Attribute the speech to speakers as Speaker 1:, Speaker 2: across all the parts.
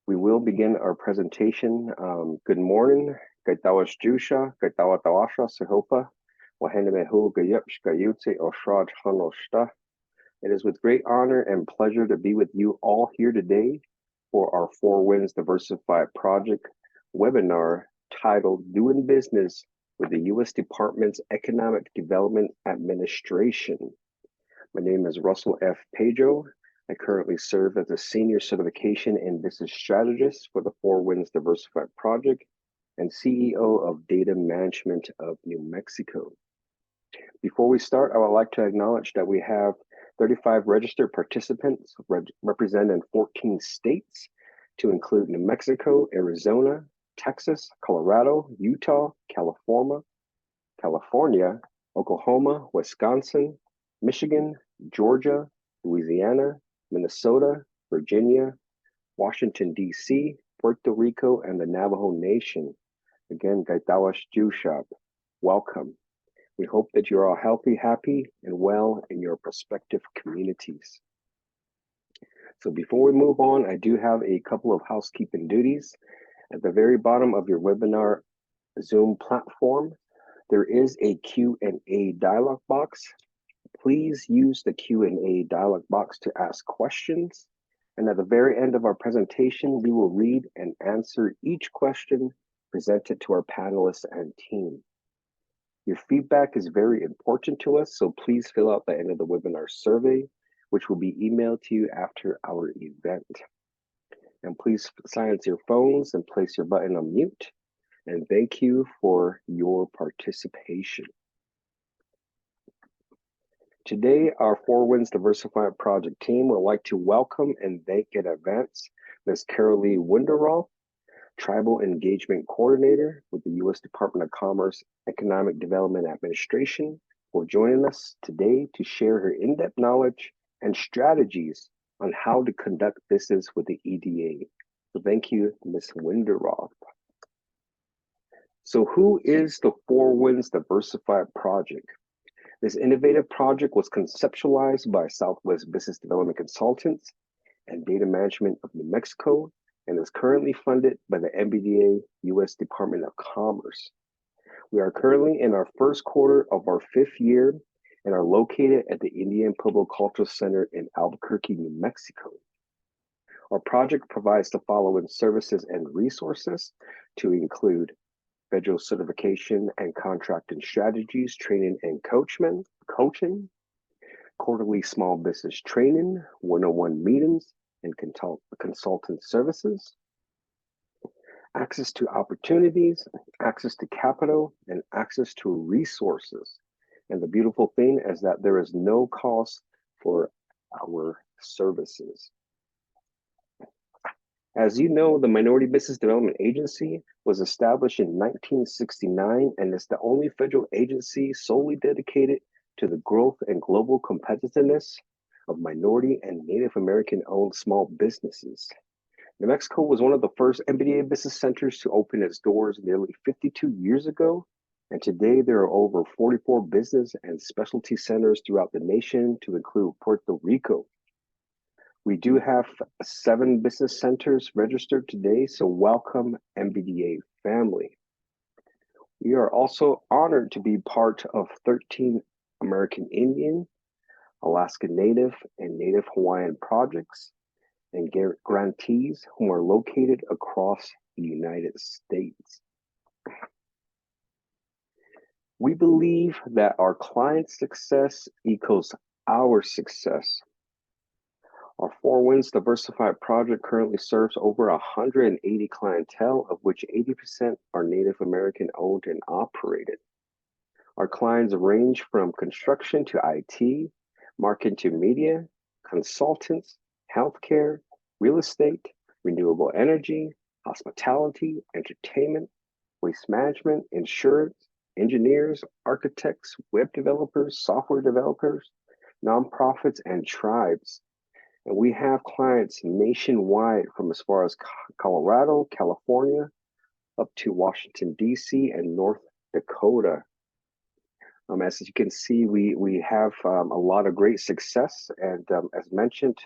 Speaker 1: We will begin our presentation. Good morning. Gaitawas Jusha, Gaitawa Tawasha, Sehopa, Wahenemehu Gayupsh Gayutse Oshraj Hanoshta. It is with great honor and pleasure to be with you all here today for our Four Winds Diversified Project webinar titled Doing Business with the U.S. Department's Economic Development Administration. My name is Russell F. Pedro. I currently serve as a Senior Certification and Business Strategist for the Four Winds Diversified Project and CEO of Data Management of New Mexico. Before we start, I would like to acknowledge that we have 35 registered participants representing 14 states, to include New Mexico, Arizona, Texas, Colorado, Utah, California, Oklahoma, Wisconsin, Michigan, Georgia, Louisiana, Minnesota, Virginia, Washington, D.C., Puerto Rico, and the Navajo Nation. Again, Gaitawash Jushab, welcome. We hope that you're all healthy, happy, and well in your prospective communities. So before we move on, I do have a couple of housekeeping duties. At the very bottom of your webinar Zoom platform, there is a Q&A dialog box. Please use the Q&A dialog box to ask questions. And at the very end of our presentation, we will read and answer each question presented to our panelists and team. Your feedback is very important to us, so please fill out the end of the webinar survey, which will be emailed to you after our event. And please silence your phones and place your button on mute. And thank you for your participation. Today, our Four Winds Diversified Project team would like to welcome and thank in advance Ms. Carolee Wenderoth, Tribal Engagement Coordinator with the U.S. Department of Commerce Economic Development Administration, for joining us today to share her in-depth knowledge and strategies on how to conduct business with the EDA. So thank you, Ms. Wenderoth. So who is the Four Winds Diversified Project? This innovative project was conceptualized by Southwest Business Development Consultants and Data Management of New Mexico and is currently funded by the NBDA U.S. Department of Commerce. We are currently in our first quarter of our 5th year and are located at the Indian Pueblo Cultural Center in Albuquerque, New Mexico. Our project provides the following services and resources, to include federal certification and contracting strategies, training and coaching, quarterly small business training, one-on-one meetings, and consultant services, access to opportunities, access to capital, and access to resources. And the beautiful thing is that there is no cost for our services. As you know, the Minority Business Development Agency was established in 1969 and is the only federal agency solely dedicated to the growth and global competitiveness of minority and Native American-owned small businesses. New Mexico was one of the first NBDA business centers to open its doors nearly 52 years ago, and today there are over 44 business and specialty centers throughout the nation, to include Puerto Rico. We do have 7 business centers registered today, so welcome, NBDA family. We are also honored to be part of 13 American Indian, Alaska Native, and Native Hawaiian projects and grantees whom are located across the United States. We believe that our client's success equals our success. Our Four Winds Diversified Project currently serves over 180 clientele, of which 80% are Native American owned and operated. Our clients range from construction to IT, marketing to media, consultants, healthcare, real estate, renewable energy, hospitality, entertainment, waste management, insurance, engineers, architects, web developers, software developers, nonprofits, and tribes. And we have clients nationwide, from as far as Colorado, California, up to Washington, D.C., and North Dakota. As you can see, we have a lot of great success. And as mentioned,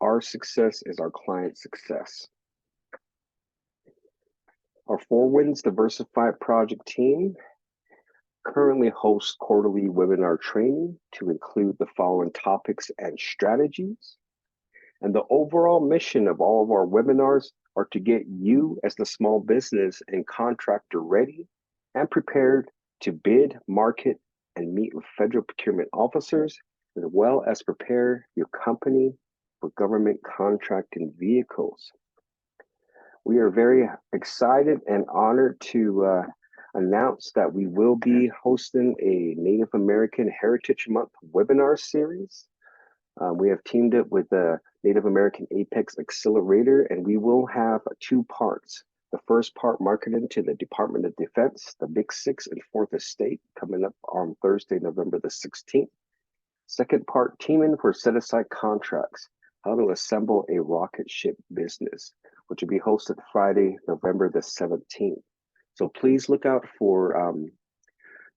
Speaker 1: our success is our client's success. Our Four Winds Diversified Project team currently hosts quarterly webinar training to include the following topics and strategies. And the overall mission of all of our webinars are to get you as the small business and contractor ready and prepared to bid, market, and meet with federal procurement officers, as well as prepare your company for government contracting vehicles. We are very excited and honored to announce that we will be hosting a Native American Heritage Month webinar series. We have teamed up with the Native American Apex Accelerator, and we will have two parts. The first part marketed to the Department of Defense, the Big Six and Fourth Estate, coming up on Thursday, November the 16th. Second part, teaming for set-aside contracts, how to assemble a rocket ship business, which will be hosted Friday, November the 17th. So please look out for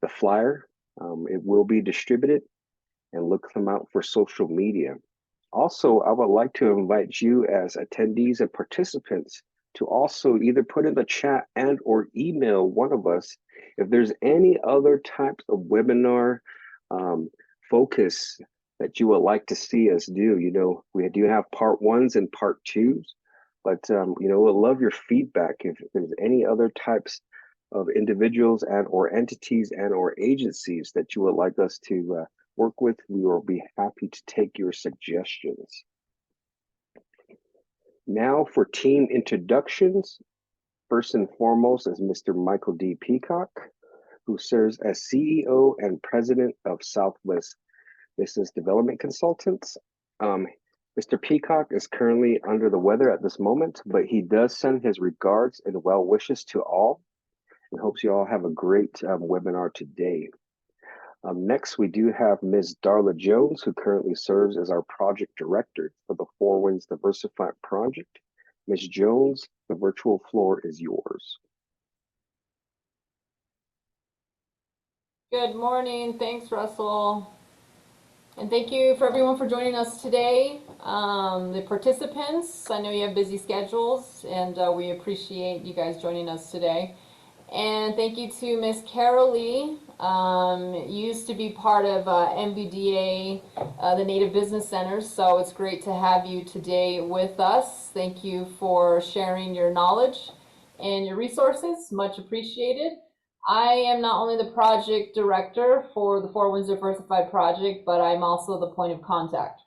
Speaker 1: the flyer. It will be distributed, and look them out for social media. Also, I would like to invite you as attendees and participants to also either put in the chat and or email one of us if there's any other types of webinar focus that you would like to see us do. You know, we do have part ones and part twos, but you know, we'll love your feedback if there's any other types of individuals and or entities and or agencies that you would like us to work with. We will be happy to take your suggestions. Now for team introductions. First and foremost is Mr. Michael D. Peacock, who serves as CEO and President of Southwest Business Development Consultants. Mr. Peacock is currently under the weather at this moment, but he does send his regards and well wishes to all, and hopes you all have a great webinar today. Next, we do have Ms. Darla Jones, who currently serves as our project director for the Four Winds Diversified Project. Ms. Jones, the virtual floor is yours.
Speaker 2: Good morning. Thanks, Russell. And thank you for everyone for joining us today. The participants, I know you have busy schedules, and we appreciate you guys joining us today. And thank you to Miss Carolee, used to be part of MBDA, the Native Business Centers, so it's great to have you today with us. Thank you for sharing your knowledge and your resources, much appreciated. I am not only the project director for the Four Winds Diversified Project, but I'm also the point of contact.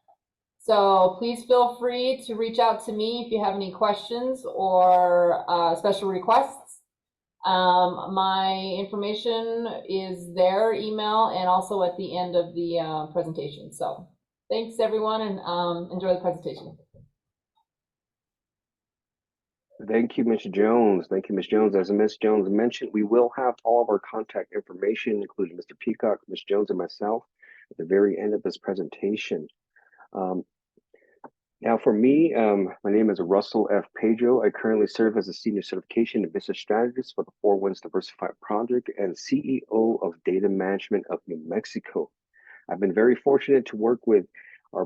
Speaker 2: So please feel free to reach out to me if you have any questions or special requests. My information is there, email, and also at the end of the presentation. So thanks everyone, and enjoy the presentation.
Speaker 1: Thank you, Ms. Jones. Thank you, Ms. Jones. As Ms. Jones mentioned, we will have all of our contact information, including Mr. Peacock, Ms. Jones, and myself, at the very end of this presentation. Now for me, my name is Russell F. Pedro. I currently serve as a Senior Certification and Business Strategist for the Four Winds Diversified Project and CEO of Data Management of New Mexico. I've been very fortunate to work with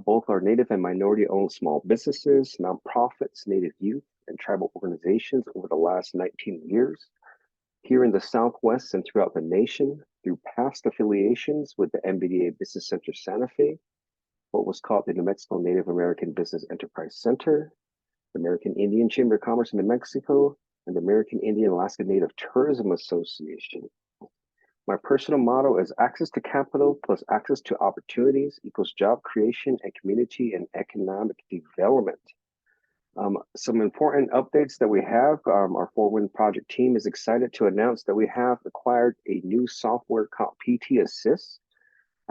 Speaker 1: both our Native and minority-owned small businesses, nonprofits, Native youth, and tribal organizations over the last 19 years. Here in the Southwest and throughout the nation, through past affiliations with the MBDA Business Center Santa Fe, what was called the New Mexico Native American Business Enterprise Center, the American Indian Chamber of Commerce in New Mexico, and the American Indian Alaska Native Tourism Association. My personal motto is access to capital plus access to opportunities equals job creation and community and economic development. Some important updates that we have. Our Four Wind Project team is excited to announce that we have acquired a new software called PT Assist.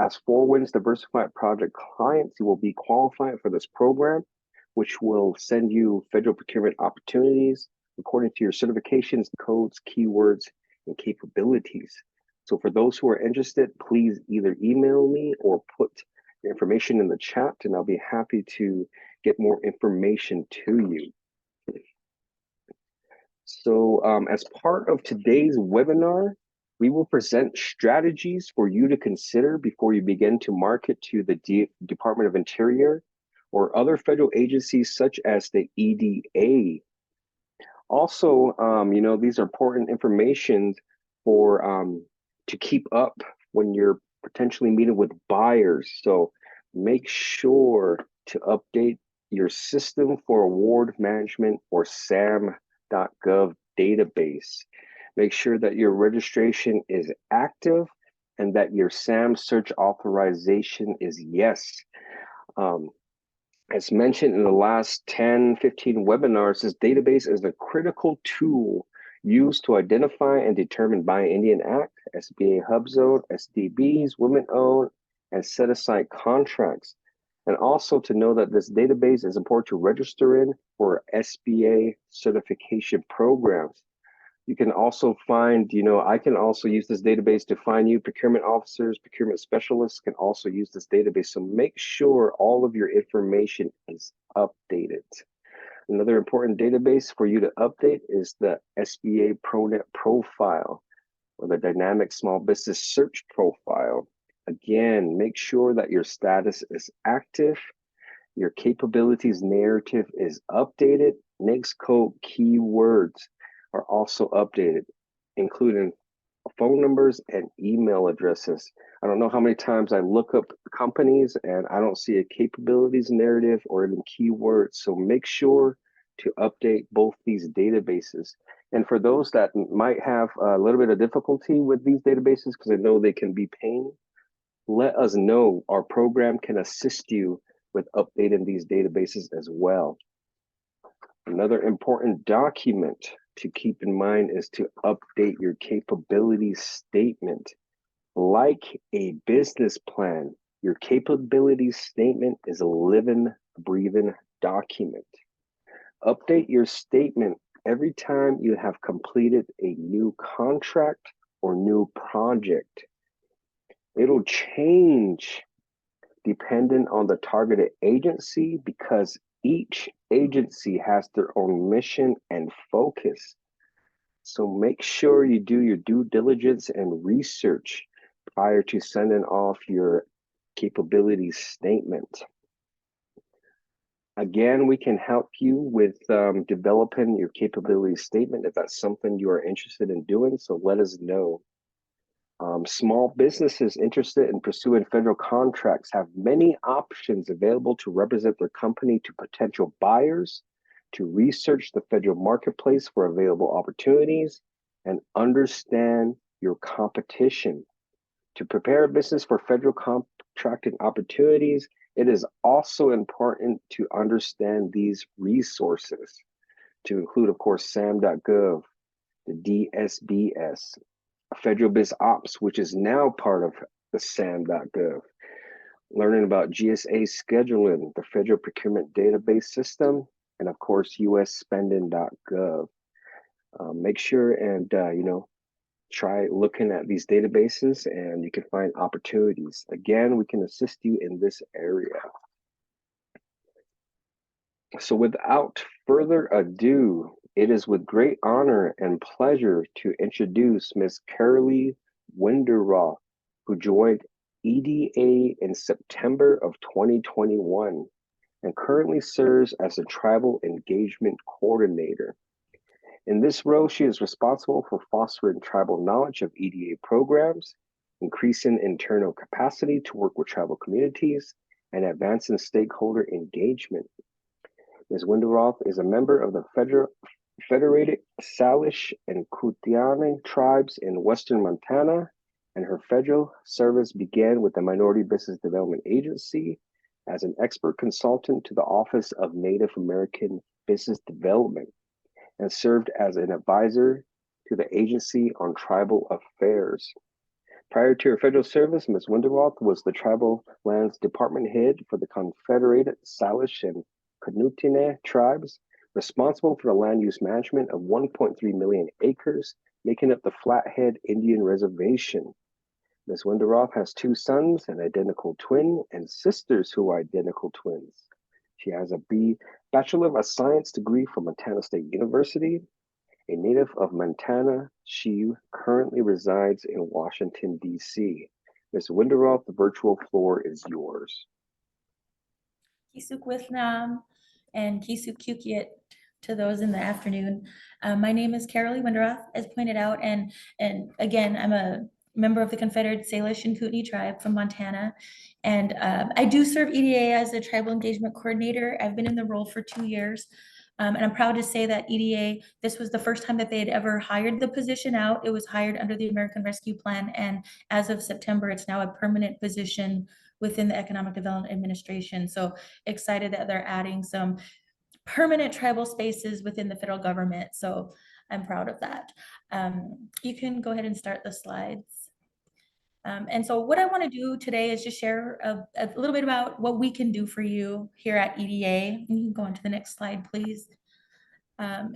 Speaker 1: As Four Winds Diversified Project clients, you will be qualified for this program, which will send you federal procurement opportunities according to your certifications, codes, keywords, and capabilities. So for those who are interested, please either email me or put the information in the chat, and I'll be happy to get more information to you. So as part of today's webinar, we will present strategies for you to consider before you begin to market to the Department of Interior or other federal agencies such as the EDA. Also, these are important information for to keep up when you're potentially meeting with buyers. So make sure to update your system for award management or SAM.gov database. Make sure that your registration is active and that your SAM search authorization is yes. Um, as mentioned in the last 10, 15 webinars, this database is a critical tool used to identify and determine Buy Indian Act, SBA Hub Zone, SDBs, women-owned, and set-aside contracts. And also to know that this database is important to register in for SBA certification programs. You can also find, I can also use this database to find you procurement officers, procurement specialists can also use this database. So make sure all of your information is updated. Another important database for you to update is the SBA ProNet profile or the Dynamic Small Business Search profile. Again, make sure that your status is active, your capabilities narrative is updated, NAICS code keywords are also updated, including phone numbers and email addresses. I don't know how many times I look up companies and I don't see a capabilities narrative or even keywords. So make sure to update both these databases. And for those that might have a little bit of difficulty with these databases, because I know they can be pain, let us know. Our program can assist you with updating these databases as well. Another important document to keep in mind is to update your capability statement. Like a business plan, your capability statement is a living, breathing document. Update your statement every time you have completed a new contract or new project. It'll change dependent on the targeted agency because each agency has their own mission and focus. So make sure you do your due diligence and research prior to sending off your capability statement. Again, we can help you with developing your capability statement if that's something you are interested in doing, so let us know. Small businesses interested in pursuing federal contracts have many options available to represent their company to potential buyers, to research the federal marketplace for available opportunities, and understand your competition. To prepare a business for federal contracting opportunities, it is also important to understand these resources, to include, of course, SAM.gov, the DSBS, Federal Biz Ops, which is now part of the SAM.gov, learning about GSA scheduling, the Federal Procurement Database System, and of course, USspending.gov. Make sure and, try looking at these databases and you can find opportunities. Again, we can assist you in this area. So without further ado, it is with great honor and pleasure to introduce Ms. Carolee Wenderoth, who joined EDA in September of 2021 and currently serves as a Tribal Engagement Coordinator. In this role, she is responsible for fostering tribal knowledge of EDA programs, increasing internal capacity to work with tribal communities, and advancing stakeholder engagement. Ms. Wenderoth is a member of the Federated Salish and Kootenai tribes in Western Montana, and her federal service began with the Minority Business Development Agency as an expert consultant to the Office of Native American Business Development, and served as an advisor to the Agency on Tribal Affairs. Prior to her federal service, Ms. Wenderoth was the Tribal Lands Department head for the Confederated Salish and Kootenai tribes, responsible for the land use management of 1.3 million acres, making up the Flathead Indian Reservation. Ms. Wenderoth has two sons, an identical twin, and sisters who are identical twins. She has a Bachelor of Science degree from Montana State University. A native of Montana, she currently resides in Washington, D.C. Ms. Wenderoth, the virtual floor is yours.
Speaker 3: Kisuk Withnam and Kisuk Kukiet to those in the afternoon. My name is Carolee Wenderoth, as pointed out, and again, I'm a member of the Confederate Salish and Kootenai tribe from Montana. And I do serve EDA as a tribal engagement coordinator. I've been in the role for 2 years. And I'm proud to say that EDA, this was the first time that they had ever hired the position out. It was hired under the American Rescue Plan. And as of September, it's now a permanent position within the Economic Development Administration. So excited that they're adding some permanent tribal spaces within the federal government. So I'm proud of that. You can go ahead and start the slides. And so what I want to do today is just share a little bit about what we can do for you here at EDA. You can go on to the next slide, please.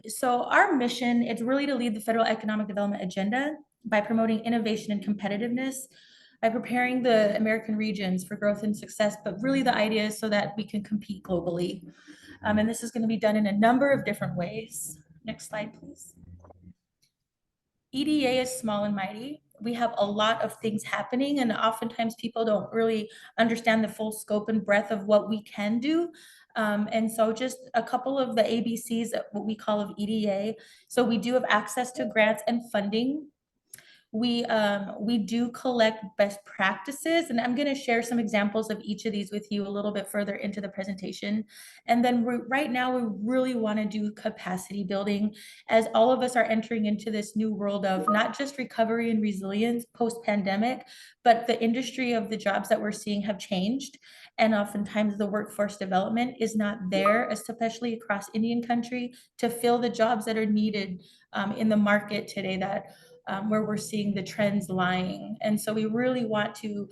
Speaker 3: So our mission, it's really to lead the federal economic development agenda by promoting innovation and competitiveness, by preparing the American regions for growth and success, but really the idea is so that we can compete globally. And this is going to be done in a number of different ways. Next slide, please. EDA is small and mighty. We have a lot of things happening, and oftentimes people don't really understand the full scope and breadth of what we can do. And so just a couple of the ABCs, what we call of EDA. So we do have access to grants and funding. We do collect best practices, and I'm going to share some examples of each of these with you a little bit further into the presentation. And then right now we really want to do capacity building, as all of us are entering into this new world of not just recovery and resilience post-pandemic, but the industry of the jobs that we're seeing have changed. And oftentimes the workforce development is not there, especially across Indian country, to fill the jobs that are needed in the market today that where we're seeing the trends lying. And so we really want to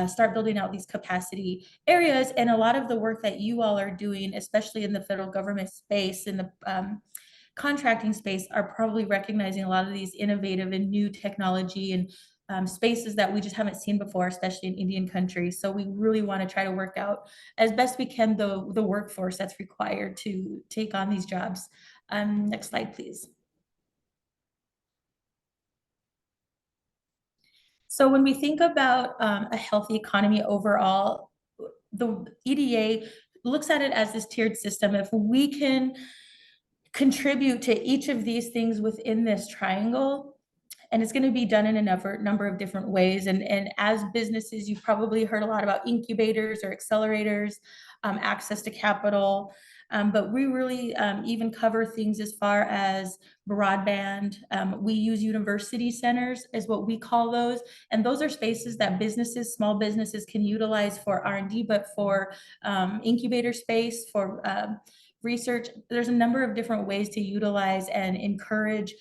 Speaker 3: start building out these capacity areas. And a lot of the work that you all are doing, especially in the federal government space, in the contracting space, are probably recognizing a lot of these innovative and new technology and spaces that we just haven't seen before, especially in Indian country. So we really want to try to work out as best we can the workforce that's required to take on these jobs. Next slide, please. So when we think about a healthy economy overall, the EDA looks at it as this tiered system. If we can contribute to each of these things within this triangle, and it's going to be done in a number of different ways. And as businesses, you've probably heard a lot about incubators or accelerators, access to capital. But we really even cover things as far as broadband. We use university centers is what we call those. And those are spaces that businesses, small businesses can utilize for R&D, but for incubator space, for research. There's a number of different ways to utilize and encourage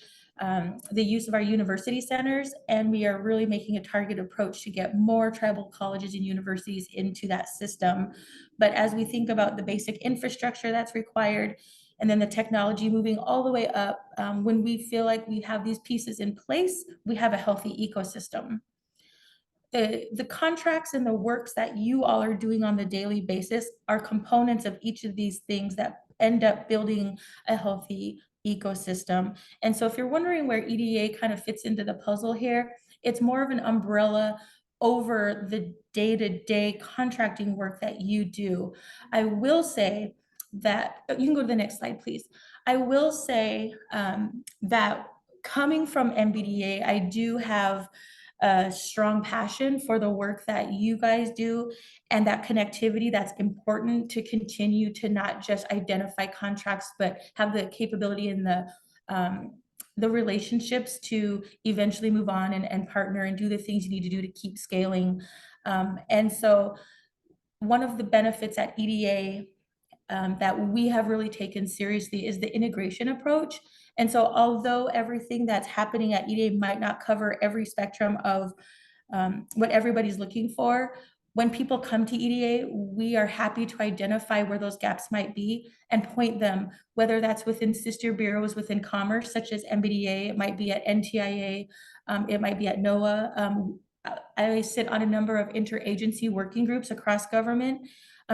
Speaker 3: the use of our university centers, and we are really making a targeted approach to get more tribal colleges and universities into that system. But as we think about the basic infrastructure that's required, and then the technology moving all the way up, when we feel like we have these pieces in place, we have a healthy ecosystem. The contracts and the works that you all are doing on the daily basis are components of each of these things that end up building a healthy ecosystem. And so if you're wondering where EDA kind of fits into the puzzle here, it's more of an umbrella over the day-to-day contracting work that you do. I will say that, you can go to the next slide, please. I will say that coming from MBDA, I do have a strong passion for the work that you guys do and that connectivity that's important to continue to not just identify contracts, but have the capability and the relationships to eventually move on and partner and do the things you need to do to keep scaling. And so one of the benefits at EDA that we have really taken seriously is the integration approach. And so although everything that's happening at EDA might not cover every spectrum of what everybody's looking for, when people come to EDA, we are happy to identify where those gaps might be and point them, whether that's within sister bureaus within commerce, such as MBDA, it might be at NTIA, it might be at NOAA. I sit on a number of interagency working groups across government,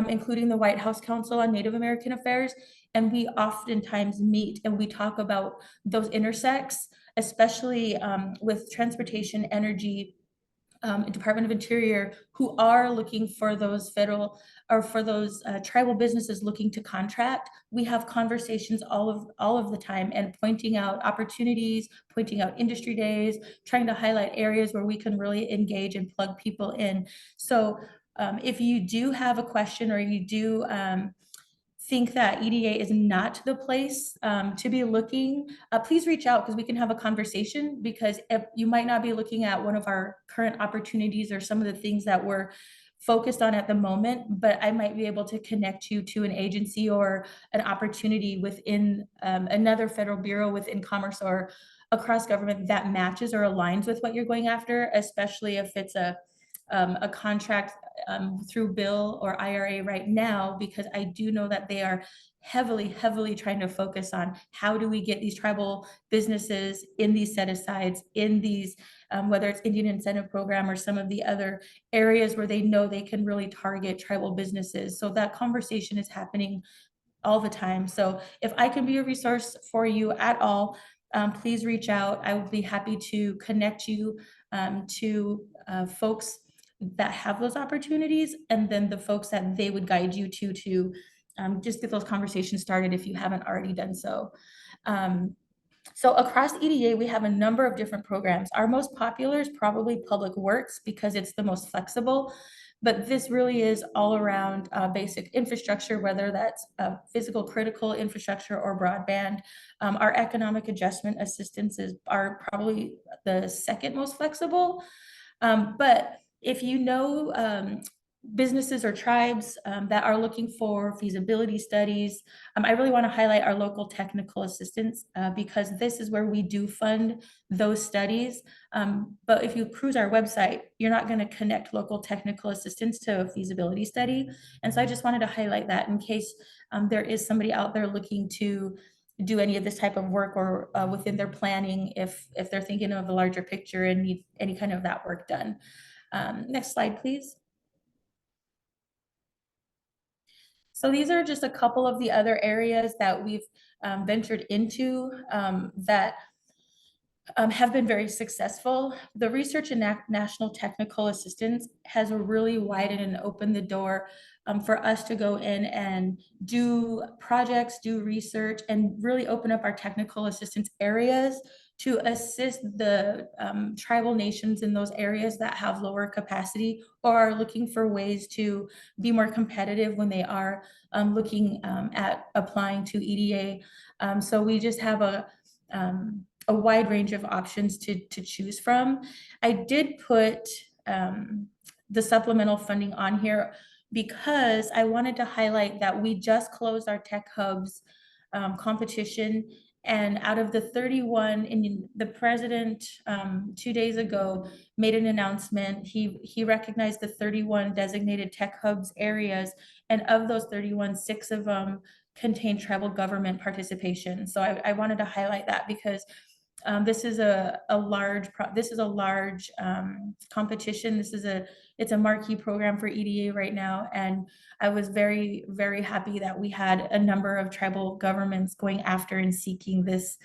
Speaker 3: including the White House Council on Native American Affairs. And we oftentimes meet and we talk about those intersects, especially with transportation, energy, Department of Interior, who are looking for those federal or for those tribal businesses looking to contract. We have conversations all of the time and pointing out opportunities, pointing out industry days, trying to highlight areas where we can really engage and plug people in. So if you do have a question or you do think that EDA is not the place to be looking, please reach out because we can have a conversation, because if you might not be looking at one of our current opportunities or some of the things that we're focused on at the moment, but I might be able to connect you to an agency or an opportunity within another federal bureau within commerce or across government that matches or aligns with what you're going after, especially if it's a contract through bill or IRA right now, because I do know that they are heavily trying to focus on how do we get these tribal businesses in these set-asides, in these, whether it's Indian Incentive Program or some of the other areas where they know they can really target tribal businesses. So that conversation is happening all the time. So if I can be a resource for you at all, please reach out. I would be happy to connect you to folks that have those opportunities, and then the folks that they would guide you to just get those conversations started if you haven't already done so. So across EDA, we have a number of different programs. Our most popular is probably Public Works because it's the most flexible, but this really is all around basic infrastructure, whether that's physical critical infrastructure or broadband. Our economic adjustment assistances are probably the second most flexible. But if you know businesses or tribes that are looking for feasibility studies, I really want to highlight our local technical assistance because this is where we do fund those studies. But if you cruise our website, you're not going to connect local technical assistance to a feasibility study. And so I just wanted to highlight that in case there is somebody out there looking to do any of this type of work or within their planning, if they're thinking of a larger picture and need any kind of that work done. Next slide, please. So these are just a couple of the other areas that we've ventured into that have been very successful. The research and national technical assistance has really widened and opened the door for us to go in and do projects, do research, and really open up our technical assistance areas to assist the tribal nations in those areas that have lower capacity or are looking for ways to be more competitive when they are looking at applying to EDA. So we just have a wide range of options to choose from. I did put the supplemental funding on here because I wanted to highlight that we just closed our Tech Hubs competition. And out of the 31, and the president 2 days ago made an announcement. He recognized the 31 designated Tech Hubs areas, and of those 31, 6 of them contain tribal government participation. So I wanted to highlight that because this is a large competition. It's a marquee program for EDA right now, and I was very happy that we had a number of tribal governments going after and seeking this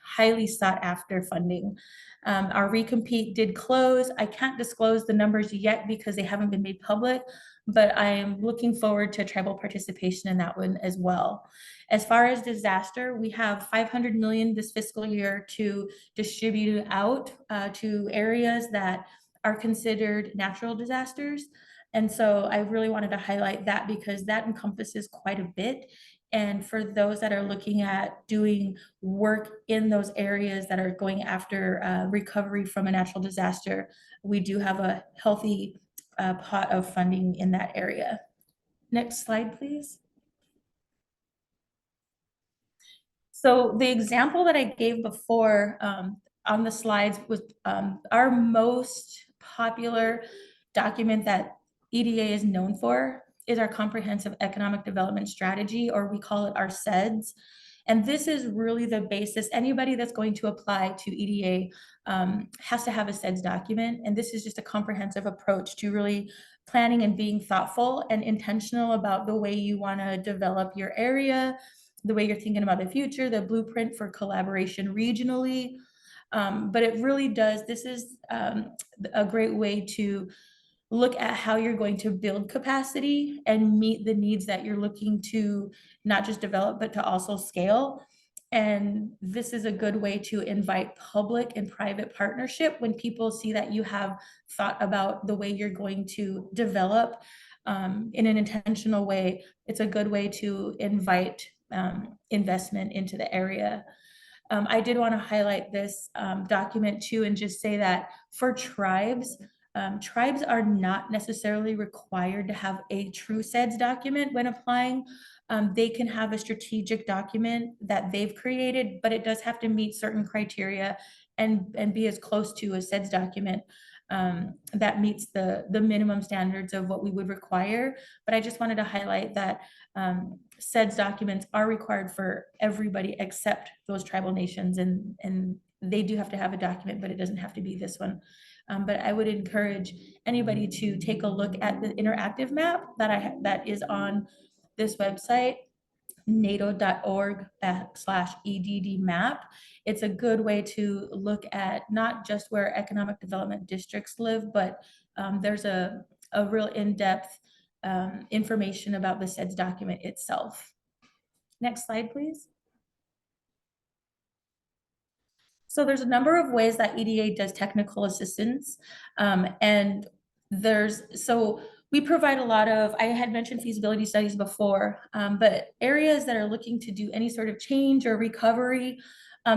Speaker 3: highly sought after funding. Our recompete did close. I can't disclose the numbers yet because they haven't been made public, but I am looking forward to tribal participation in that one as well. As far as disaster, we have $500 million this fiscal year to distribute out to areas that are considered natural disasters. And so I really wanted to highlight that because that encompasses quite a bit. And for those that are looking at doing work in those areas that are going after recovery from a natural disaster, we do have a healthy pot of funding in that area. Next slide, please. So the example that I gave before on the slides was our most popular document that EDA is known for is our Comprehensive Economic Development Strategy, or we call it our CEDS. And this is really the basis. Anybody that's going to apply to EDA has to have a CEDS document. And this is just a comprehensive approach to really planning and being thoughtful and intentional about the way you want to develop your area, the way you're thinking about the future, the blueprint for collaboration regionally. But it really does, this is a great way to look at how you're going to build capacity and meet the needs that you're looking to not just develop, but to also scale. And this is a good way to invite public and private partnership when people see that you have thought about the way you're going to develop in an intentional way. It's a good way to invite investment into the area. I did want to highlight this document too, and just say that for tribes, tribes are not necessarily required to have a true SEDS document when applying. They can have a strategic document that they've created, but it does have to meet certain criteria and be as close to a SEDS document that meets the minimum standards of what we would require. But I just wanted to highlight that SEDS documents are required for everybody except those tribal nations, and they do have to have a document, but it doesn't have to be this one. But I would encourage anybody to take a look at the interactive map that is on this website, nato.org/EDD map. It's a good way to look at not just where economic development districts live, but there's a real in-depth information about the SEDS document itself. Next slide, please. So there's a number of ways that EDA does technical assistance. And we provide a lot of, I had mentioned feasibility studies before, but areas that are looking to do any sort of change or recovery,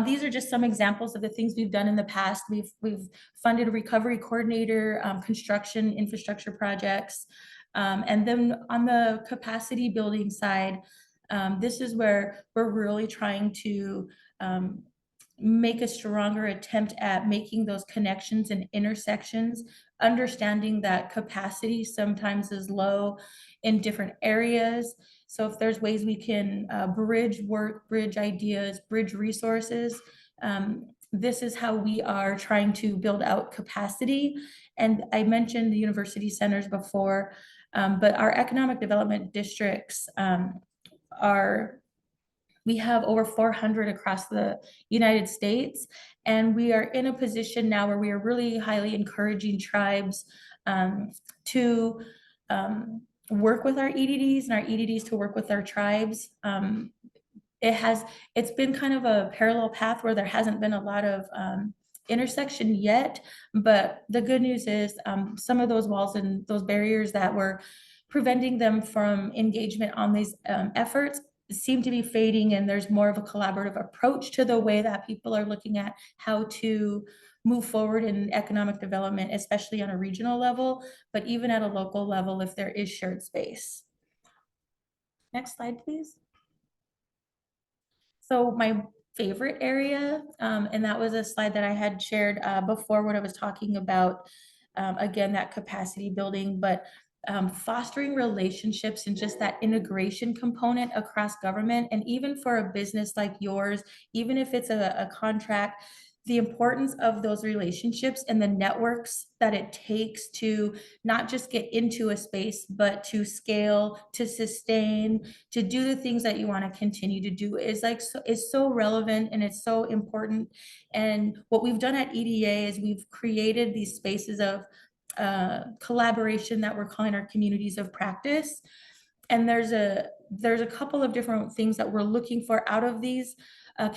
Speaker 3: these are just some examples of the things we've done in the past. We've funded a recovery coordinator, construction infrastructure projects. And then on the capacity building side, this is where we're really trying to make a stronger attempt at making those connections and intersections, understanding that capacity sometimes is low in different areas. So if there's ways we can bridge work, bridge ideas, bridge resources, this is how we are trying to build out capacity. And I mentioned the university centers before, but our economic development districts we have over 400 across the United States, and we are in a position now where we are really highly encouraging tribes to work with our EDDs and our EDDs to work with our tribes. It's been kind of a parallel path where there hasn't been a lot of intersection yet, but the good news is some of those walls and those barriers that were preventing them from engagement on these efforts seem to be fading, and there's more of a collaborative approach to the way that people are looking at how to move forward in economic development, especially on a regional level, but even at a local level if there is shared space. Next slide, please. So my favorite area, and that was a slide that I had shared before when I was talking about, again, that capacity building, but fostering relationships and just that integration component across government, and even for a business like yours, even if it's a contract, the importance of those relationships and the networks that it takes to not just get into a space, but to scale, to sustain, to do the things that you want to continue to do is so relevant, and it's so important. And what we've done at EDA is we've created these spaces of collaboration that we're calling our communities of practice. And there's a couple of different things that we're looking for out of these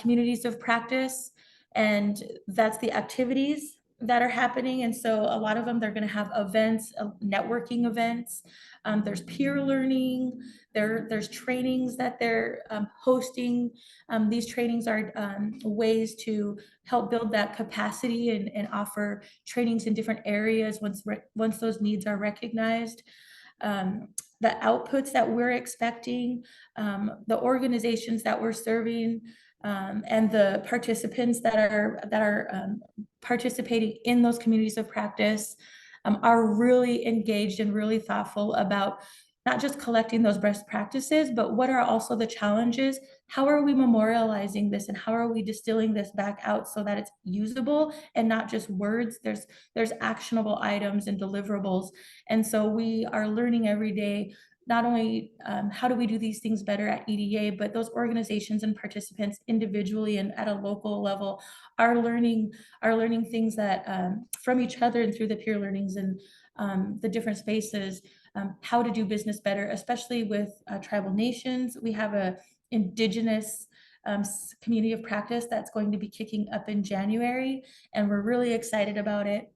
Speaker 3: communities of practice. And that's the activities that are happening. And so a lot of them, they're going to have events, networking events. There's peer learning. There's trainings that they're hosting. These trainings are ways to help build that capacity and offer trainings in different areas once those needs are recognized. The outputs that we're expecting, the organizations that we're serving, and the participants that are participating in those communities of practice are really engaged and really thoughtful about not just collecting those best practices, but what are also the challenges? How are we memorializing this, and how are we distilling this back out so that it's usable and not just words? There's actionable items and deliverables. And so we are learning every day not only how do we do these things better at EDA, but those organizations and participants individually and at a local level are learning things that from each other and through the peer learnings and the different spaces, how to do business better, especially with tribal nations. We have a indigenous community of practice that's going to be kicking up in January, and we're really excited about it.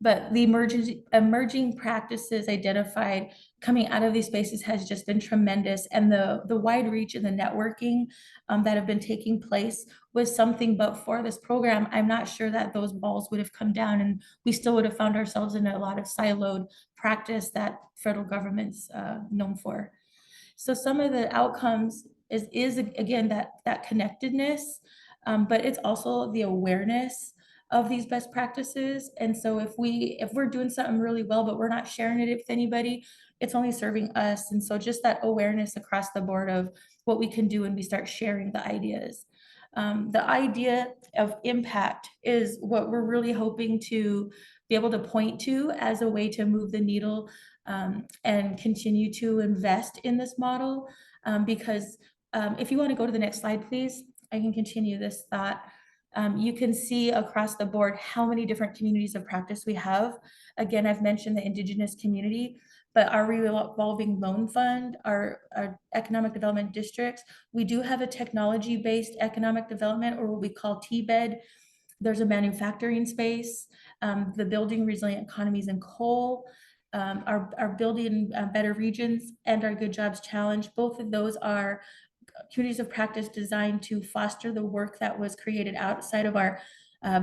Speaker 3: But the emerging practices identified coming out of these spaces has just been tremendous, and the wide reach and the networking that have been taking place was something. But for this program, I'm not sure that those walls would have come down, and we still would have found ourselves in a lot of siloed practice that federal government's known for. So some of the outcomes is again that connectedness, but it's also the awareness of these best practices. And so if we're doing something really well, but we're not sharing it with anybody, it's only serving us. And so just that awareness across the board of what we can do when we start sharing the ideas. The idea of impact is what we're really hoping to be able to point to as a way to move the needle and continue to invest in this model. Because if you want to go to the next slide, please, I can continue this thought. You can see across the board how many different communities of practice we have. Again, I've mentioned the Indigenous community, but our revolving loan fund, our economic development districts, we do have a technology-based economic development, or what we call TBED. There's a manufacturing space, the building resilient economies and coal, our building better regions, and our good jobs challenge. Both of those are communities of practice designed to foster the work that was created outside of our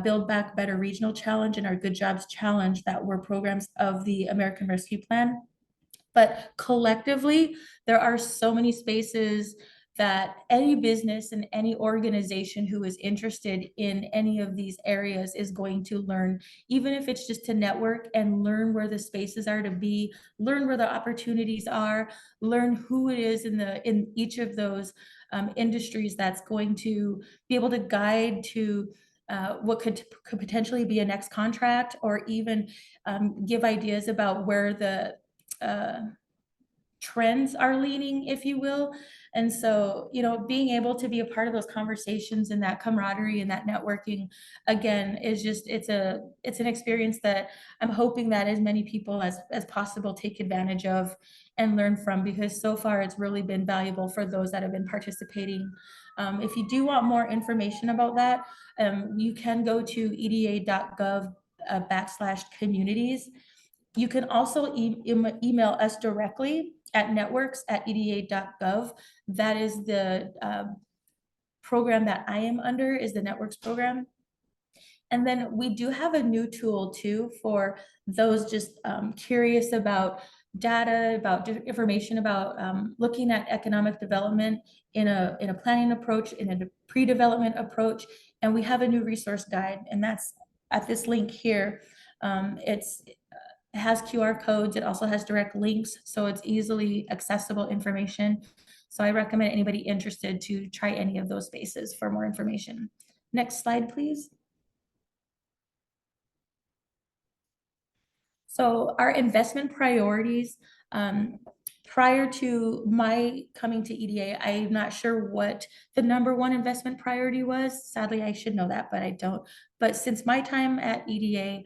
Speaker 3: Build Back Better Regional Challenge and our Good Jobs Challenge that were programs of the American Rescue Plan. But collectively, there are so many spaces that any business and any organization who is interested in any of these areas is going to learn, even if it's just to network and learn where the spaces are to be, learn where the opportunities are, learn who it is in each of those industries that's going to be able to guide to what could potentially be a next contract, or even give ideas about where the trends are leaning, if you will. And so, being able to be a part of those conversations and that camaraderie and that networking, again, is just, it's an experience that I'm hoping that as many people as possible take advantage of and learn from, because so far it's really been valuable for those that have been participating. If you do want more information about that, you can go to eda.gov /communities. You can also email us directly at networks@eda.gov. That is the program that I am under, is the networks program. And then we do have a new tool too for those just curious about data, about information about looking at economic development in a planning approach, in a pre-development approach. And we have a new resource guide, and that's at this link here. It has QR codes. It also has direct links, so it's easily accessible information. So I recommend anybody interested to try any of those spaces for more information. Next slide, please. So our investment priorities, prior to my coming to EDA, I'm not sure what the #1 investment priority was. Sadly, I should know that, but I don't. But since my time at EDA,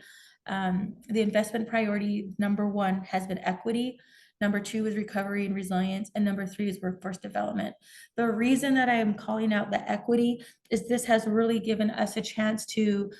Speaker 3: the investment priority #1 has been equity. #2 is recovery and resilience, and #3 is workforce development. The reason that I am calling out the equity is this has really given us a chance to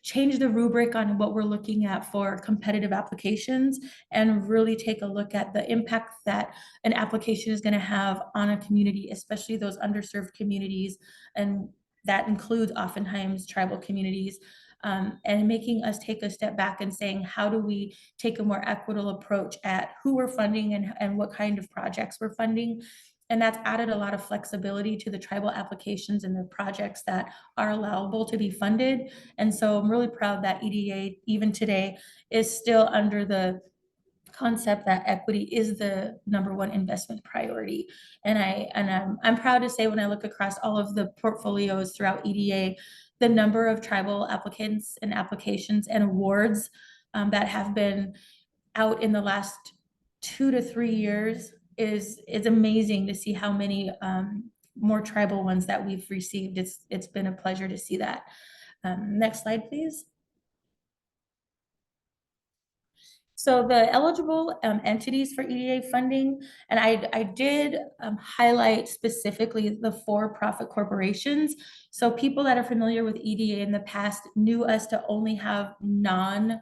Speaker 3: change the rubric on what we're looking at for competitive applications, and really take a look at the impact that an application is going to have on a community, especially those underserved communities. And that includes oftentimes tribal communities, and making us take a step back and saying, how do we take a more equitable approach at who we're funding and what kind of projects we're funding. And that's added a lot of flexibility to the tribal applications and the projects that are allowable to be funded. And so I'm really proud that EDA, even today, is still under the concept that equity is the #1 investment priority. And I'm proud to say, when I look across all of the portfolios throughout EDA, the number of tribal applicants and applications and awards that have been out in the last 2 to 3 years is amazing to see how many more tribal ones that we've received. It's been a pleasure to see that. Next slide, please. So the eligible entities for EDA funding, and I did highlight specifically the for-profit corporations. So people that are familiar with EDA in the past knew us to only have nonprofit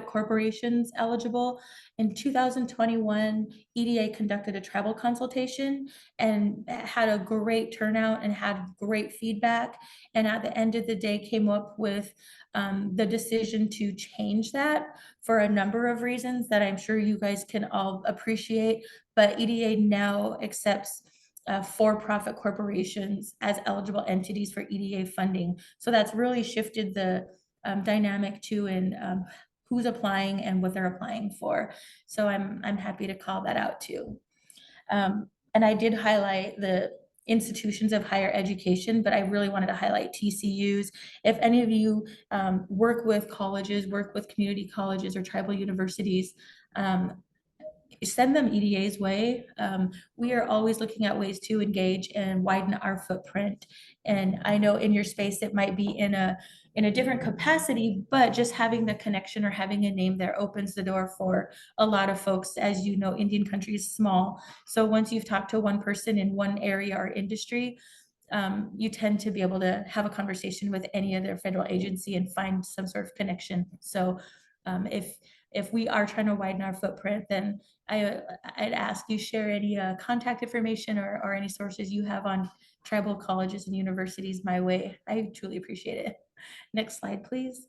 Speaker 3: corporations eligible. In 2021, EDA conducted a tribal consultation and had a great turnout and had great feedback. And at the end of the day, came up with the decision to change that for a number of reasons that I'm sure you guys can all appreciate. But EDA now accepts for-profit corporations as eligible entities for EDA funding. So that's really shifted the dynamic too in who's applying and what they're applying for. So I'm happy to call that out too. And I did highlight the institutions of higher education, but I really wanted to highlight TCUs. If any of you work with colleges, work with community colleges or tribal universities, send them EDA's way. We are always looking at ways to engage and widen our footprint. And I know in your space, it might be in a different capacity, but just having the connection or having a name there opens the door for a lot of folks. As you know, Indian country is small. So once you've talked to one person in one area or industry, you tend to be able to have a conversation with any other federal agency and find some sort of connection. So if we are trying to widen our footprint, then I'd ask you share any contact information or any sources you have on tribal colleges and universities my way. I truly appreciate it. Next slide, please.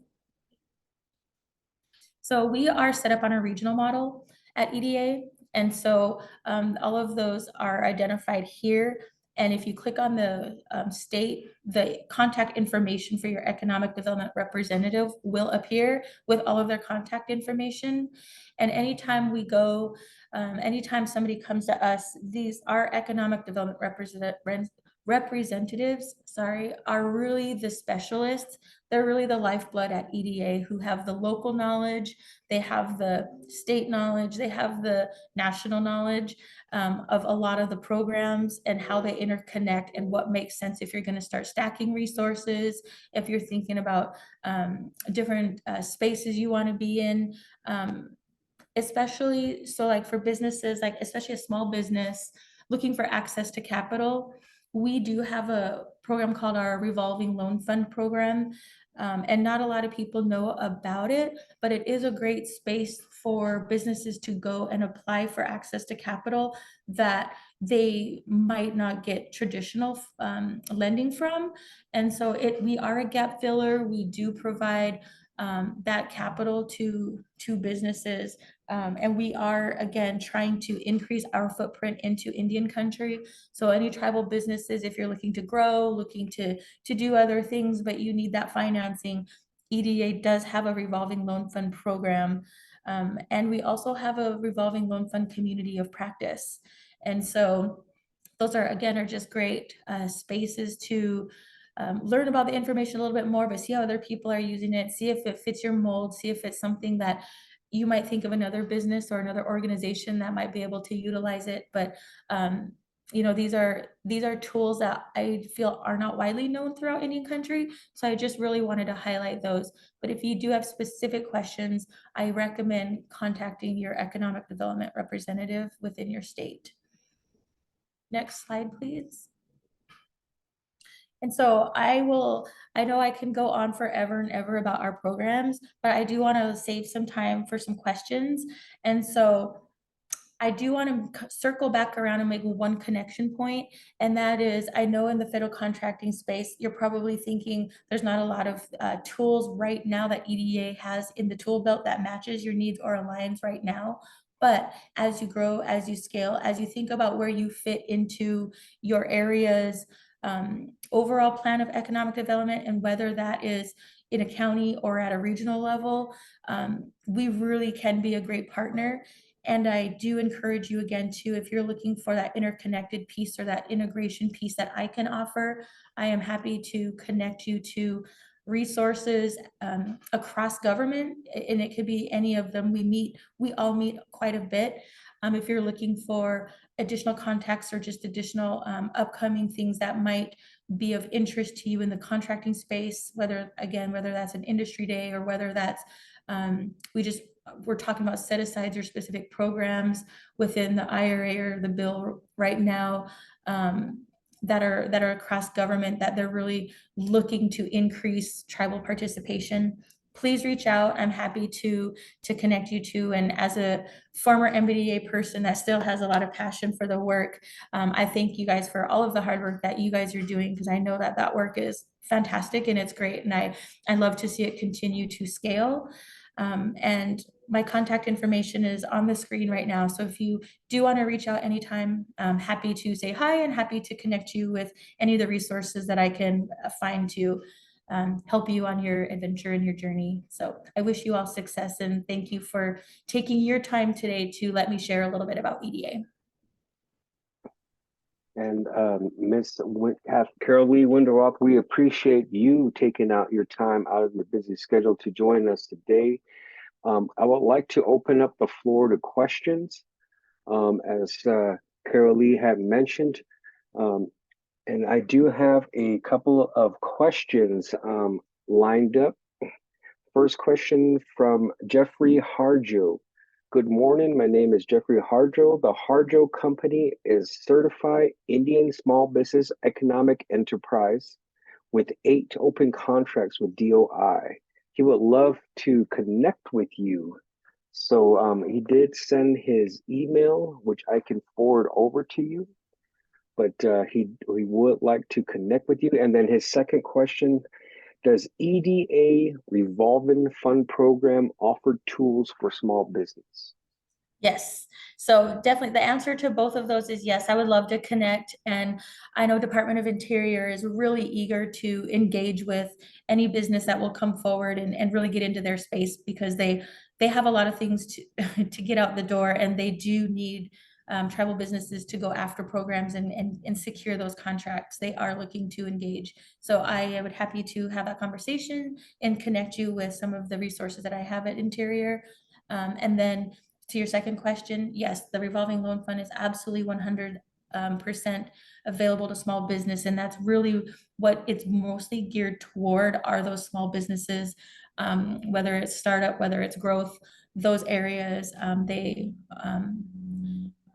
Speaker 3: So we are set up on a regional model at EDA. And so all of those are identified here. And if you click on the state, the contact information for your economic development representative will appear with all of their contact information. And anytime we go, anytime somebody comes to us, these are economic development representatives, are really the specialists. They're really the lifeblood at EDA, who have the local knowledge, they have the state knowledge, they have the national knowledge of a lot of the programs and how they interconnect and what makes sense if you're going to start stacking resources, if you're thinking about different spaces you want to be in. Especially so like for businesses, like especially a small business looking for access to capital, we do have a program called our revolving loan fund program. And not a lot of people know about it, but it is a great space for businesses to go and apply for access to capital that they might not get traditional lending from. And so we are a gap filler. We do provide that capital to businesses. And we are, again, trying to increase our footprint into Indian country. So any tribal businesses, if you're looking to grow, looking to do other things, but you need that financing, EDA does have a revolving loan fund program. And we also have a revolving loan fund community of practice. And so those are just great spaces to learn about the information a little bit more, but see how other people are using it, see if it fits your mold, see if it's something that you might think of another business or another organization that might be able to utilize it. But these are tools that I feel are not widely known throughout Indian country. So I just really wanted to highlight those. But if you do have specific questions, I recommend contacting your economic development representative within your state. Next slide, please. And so I know I can go on forever and ever about our programs, but I do want to save some time for some questions. And so I do want to circle back around and make one connection point. And that is, I know in the federal contracting space, you're probably thinking there's not a lot of tools right now that EDA has in the tool belt that matches your needs or aligns right now. But as you grow, as you scale, as you think about where you fit into your areas, overall plan of economic development, and whether that is in a county or at a regional level, we really can be a great partner. And I do encourage you again too, if you're looking for that interconnected piece or that integration piece that I can offer, I am happy to connect you to resources across government, and it could be any of them. We all meet quite a bit. If you're looking for additional contacts or just additional upcoming things that might be of interest to you in the contracting space, whether that's an industry day or whether that's we're talking about set-asides or specific programs within the IRA or the bill right now, that are across government, that they're really looking to increase tribal participation. Please reach out. I'm happy to connect you to. And as a former MBDA person that still has a lot of passion for the work, I thank you guys for all of the hard work that you guys are doing, because I know that work is fantastic and it's great. And I love to see it continue to scale. And my contact information is on the screen right now. So if you do want to reach out anytime, I'm happy to say hi and happy to connect you with any of the resources that I can find to help you on your adventure and your journey. So I wish you all success, and thank you for taking your time today to let me share a little bit about EDA.
Speaker 1: And Ms. Carolee Wenderoth, we appreciate you taking out your time out of your busy schedule to join us today. I would like to open up the floor to questions, as Carolee had mentioned. And I do have a couple of questions lined up. First question from Jeffrey Harjo. Good morning, my name is Jeffrey Harjo. The Harjo Company is certified Indian small business economic enterprise with 8 open contracts with DOI. He would love to connect with you. So he did send his email, which I can forward over to you, but he would like to connect with you. And then his second question, does EDA revolving fund program offer tools for small business?
Speaker 3: Yes. So definitely the answer to both of those is yes. I would love to connect. And I know Department of Interior is really eager to engage with any business that will come forward and really get into their space, because they have a lot of things to get out the door, and they do need tribal businesses to go after programs and secure those contracts. They are looking to engage. So I would happy to have that conversation and connect you with some of the resources that I have at Interior. And then to your second question, yes, the revolving loan fund is absolutely 100% available to small business. And that's really what it's mostly geared toward, are those small businesses, whether it's startup, whether it's growth, those areas, they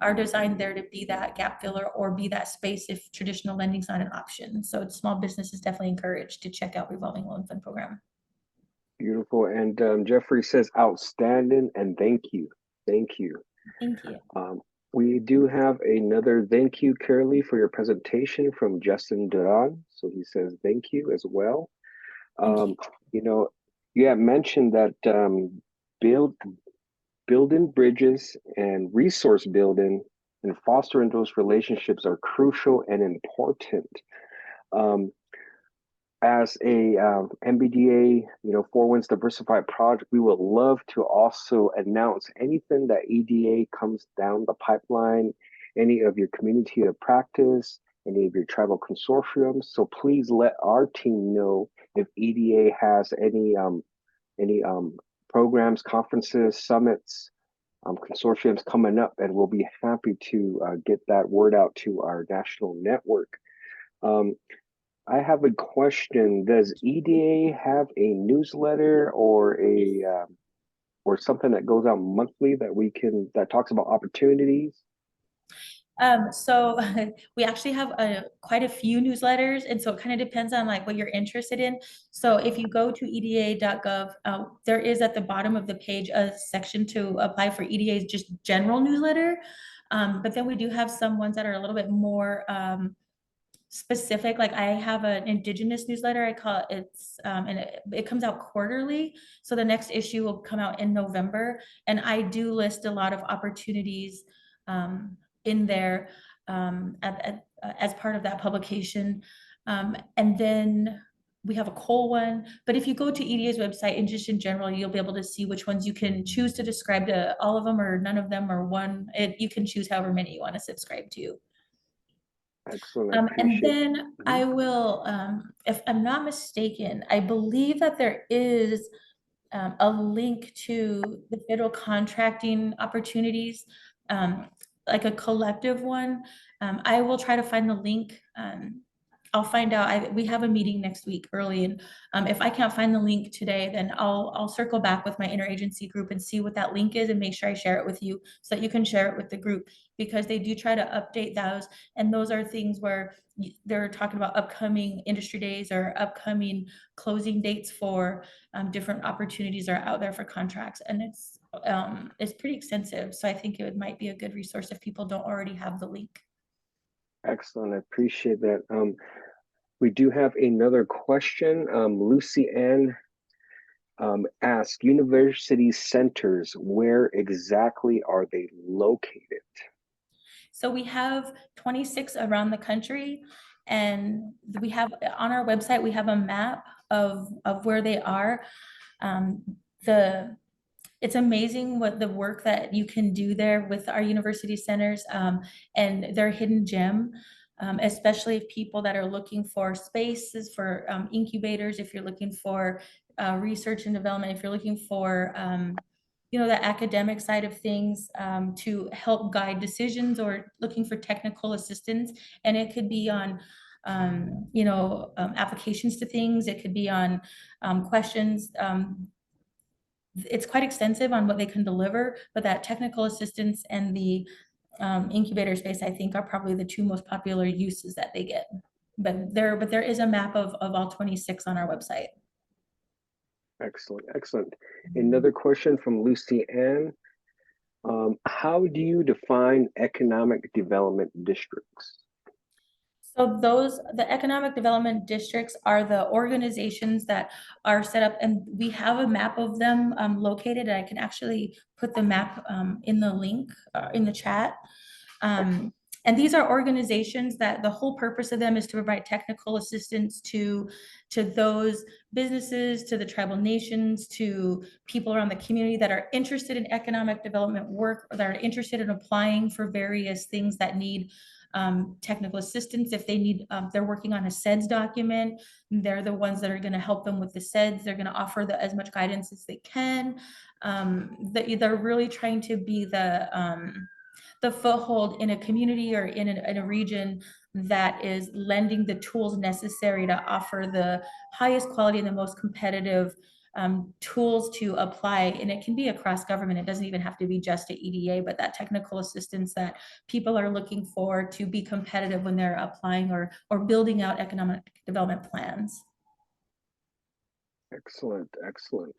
Speaker 3: are designed there to be that gap filler or be that space if traditional lending is not an option. So small business is definitely encouraged to check out revolving loan fund program.
Speaker 1: Beautiful. And Jeffrey says outstanding and thank you. Thank you.
Speaker 3: Thank you.
Speaker 1: We do have another thank you, Carolee, for your presentation from Justin Duran. So he says thank you as well. You know, you have mentioned that building bridges and resource building and fostering those relationships are crucial and important. As a MBDA, Four Winds Diversified Project, we would love to also announce anything that EDA comes down the pipeline, any of your community of practice, any of your tribal consortiums. So please let our team know if EDA has any programs, conferences, summits, consortiums coming up, and we'll be happy to get that word out to our national network. I have a question. Does EDA have a newsletter or or something that goes out monthly that talks about opportunities?
Speaker 3: So we actually have quite a few newsletters, and so it kind of depends on like what you're interested in. So if you go to eda.gov, there is at the bottom of the page a section to apply for EDA's just general newsletter. But then we do have some ones that are a little bit more specific. Like I have an Indigenous newsletter. I call it, and it comes out quarterly. So the next issue will come out in November, and I do list a lot of opportunities in there as part of that publication. And then we have a coal one, but if you go to EDA's website and just in general, you'll be able to see which ones you can choose to describe to all of them or none of them or one. You can choose however many you want to subscribe to.
Speaker 1: Excellent. I
Speaker 3: And
Speaker 1: appreciate.
Speaker 3: then I will, if I'm not mistaken, I believe that there is a link to the federal contracting opportunities, like a collective one. I will try to find the link. I'll find out. We have a meeting next week early, and if I can't find the link today, then I'll circle back with my interagency group and see what that link is and make sure I share it with you so that you can share it with the group, because they do try to update those, and those are things where they're talking about upcoming industry days or upcoming closing dates for different opportunities are out there for contracts, and it's pretty extensive. So I think it might be a good resource if people don't already have the link.
Speaker 1: Excellent. I appreciate that. We do have another question. Lucy Ann asked, university centers, where exactly are they located?
Speaker 3: So we have 26 around the country, and we have on our website, we have a map of where they are. It's amazing what the work that you can do there with our university centers, and their hidden gem, especially if people that are looking for spaces for incubators, if you're looking for research and development, if you're looking for the academic side of things, to help guide decisions, or looking for technical assistance. And it could be on applications to things. It could be on questions. It's quite extensive on what they can deliver, but that technical assistance and the incubator space, I think, are probably the two most popular uses that they get. But there is a map of all 26 on our website.
Speaker 1: Excellent, excellent. Another question from Lucy Ann. How do you define economic development districts?
Speaker 3: So the economic development districts are the organizations that are set up, and we have a map of them located. I can actually put the map in the link in the chat. And these are organizations that the whole purpose of them is to provide technical assistance to those businesses, to the tribal nations, to people around the community that are interested in economic development work, or that are interested in applying for various things that need technical assistance. If they need, they're working on a SEDS document, they're the ones that are going to help them with the SEDS. They're going to offer as much guidance as they can. They're really trying to be the foothold in a community or in a region that is lending the tools necessary to offer the highest quality and the most competitive tools to apply. And it can be across government. It doesn't even have to be just at EDA, but that technical assistance that people are looking for to be competitive when they're applying or building out economic development plans.
Speaker 1: Excellent, excellent.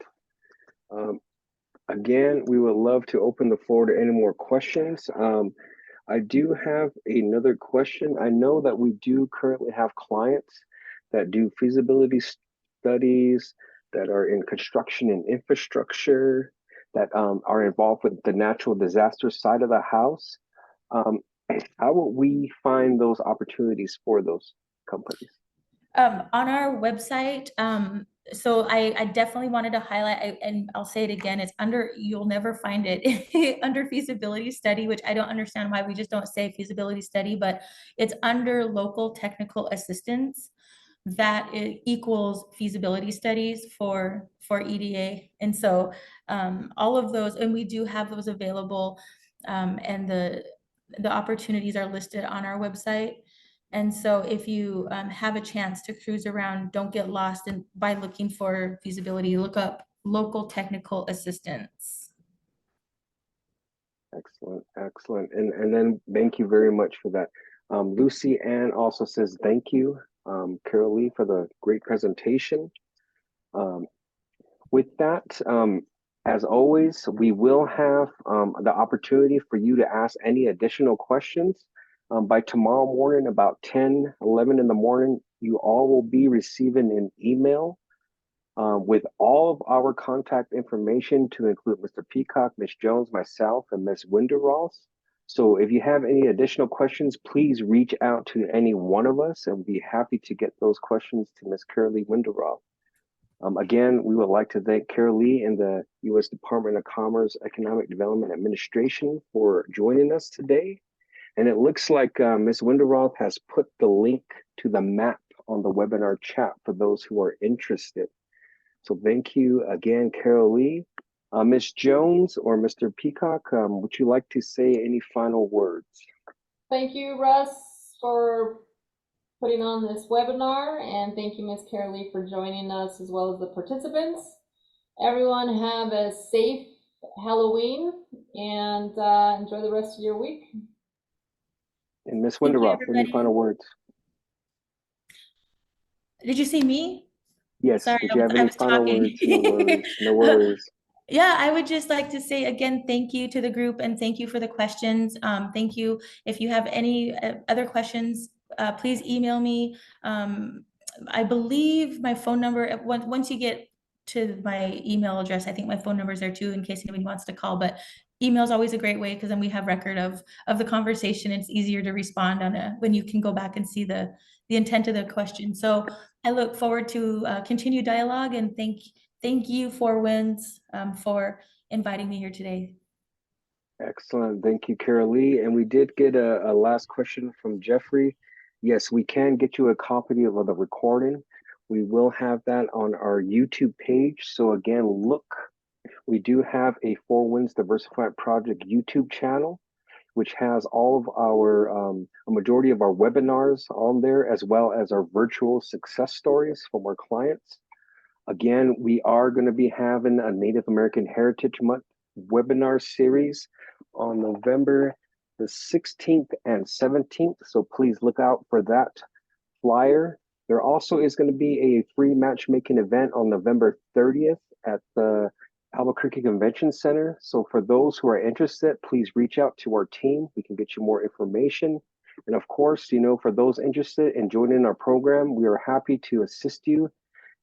Speaker 1: Again, we would love to open the floor to any more questions. I do have another question. I know that we do currently have clients that do feasibility studies, that are in construction and infrastructure, that are involved with the natural disaster side of the house. How will we find those opportunities for those companies?
Speaker 3: On our website, so I definitely wanted to highlight, and I'll say it again, it's under, you'll never find it under feasibility study, which I don't understand why we just don't say feasibility study, but it's under local technical assistance. That equals feasibility studies for EDA. And so all of those, and we do have those available, and the opportunities are listed on our website. And so if you have a chance to cruise around, don't get lost by looking for feasibility, look up local technical assistance.
Speaker 1: Excellent, excellent. And then thank you very much for that. Lucy Ann also says, thank you, Carolee, for the great presentation. With that, as always, we will have the opportunity for you to ask any additional questions. By tomorrow morning, about 10, 11 in the morning, you all will be receiving an email with all of our contact information, to include Mr. Peacock, Ms. Jones, myself, and Ms. Wenderoth. So if you have any additional questions, please reach out to any one of us, and we'll be happy to get those questions to Ms. Carolee Wenderoth. Again, we would like to thank Carolee and the U.S. Department of Commerce Economic Development Administration for joining us today. And it looks like Ms. Wenderoth has put the link to the map on the webinar chat for those who are interested. So thank you again, Carolee. Ms. Jones or Mr. Peacock, would you like to say any final words?
Speaker 2: Thank you, Russ, for putting on this webinar, and thank you, Ms. Carolee, for joining us, as well as the participants. Everyone have a safe Halloween, and enjoy the rest of your week.
Speaker 1: And Ms.
Speaker 3: Thank you,
Speaker 1: Wenderoth, any
Speaker 3: everybody.
Speaker 1: final words?
Speaker 3: Did you see me?
Speaker 1: Yes,
Speaker 3: Sorry,
Speaker 1: did you have
Speaker 3: I
Speaker 1: any
Speaker 3: was
Speaker 1: final
Speaker 3: talking.
Speaker 1: words? No worries, no worries.
Speaker 3: Yeah, I would just like to say again, thank you to the group and thank you for the questions. Thank you. If you have any other questions, please email me. I believe my phone number, once you get to my email address, I think my phone number is there too, in case anybody wants to call, but email is always a great way because then we have record of the conversation. It's easier to respond on when you can go back and see the intent of the question. So I look forward to continued dialogue, and thank you, Four Winds, for inviting me here today.
Speaker 1: Excellent. Thank you, Carolee. And we did get a last question from Jeffrey. Yes, we can get you a copy of the recording. We will have that on our YouTube page. So again, look, we do have a Four Winds Diversified Project YouTube channel, which has all of our, a majority of our webinars on there, as well as our virtual success stories from our clients. Again, we are going to be having a Native American Heritage Month webinar series on November the 16th and 17th. So please look out for that flyer. There also is going to be a free matchmaking event on November 30th at the Albuquerque Convention Center. So for those who are interested, please reach out to our team. We can get you more information. And of course, you know, for those interested in joining our program, we are happy to assist you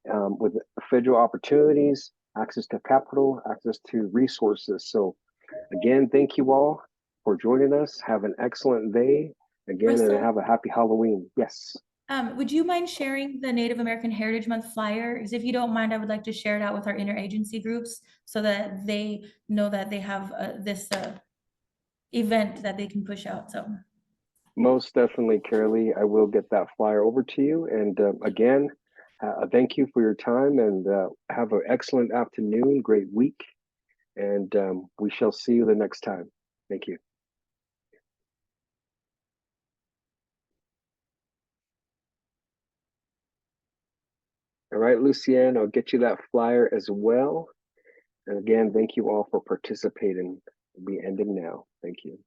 Speaker 1: with federal opportunities, access to capital, access to resources. So again, thank you all for joining us. Have an excellent day. Again, and have a happy Halloween. Yes.
Speaker 3: Would you mind sharing the Native American Heritage Month flyer? Because if you don't mind, I would like to share it out with our interagency groups so that they know that they have this event that they can push out. So
Speaker 1: most definitely, Carolee, I will get that flyer over to you. And again, thank you for your time, and have an excellent afternoon, great week, and we shall see you the next time. Thank you. All right, Lucienne, I'll get you that flyer as well. And again, thank you all for participating. We'll be ending now. Thank you.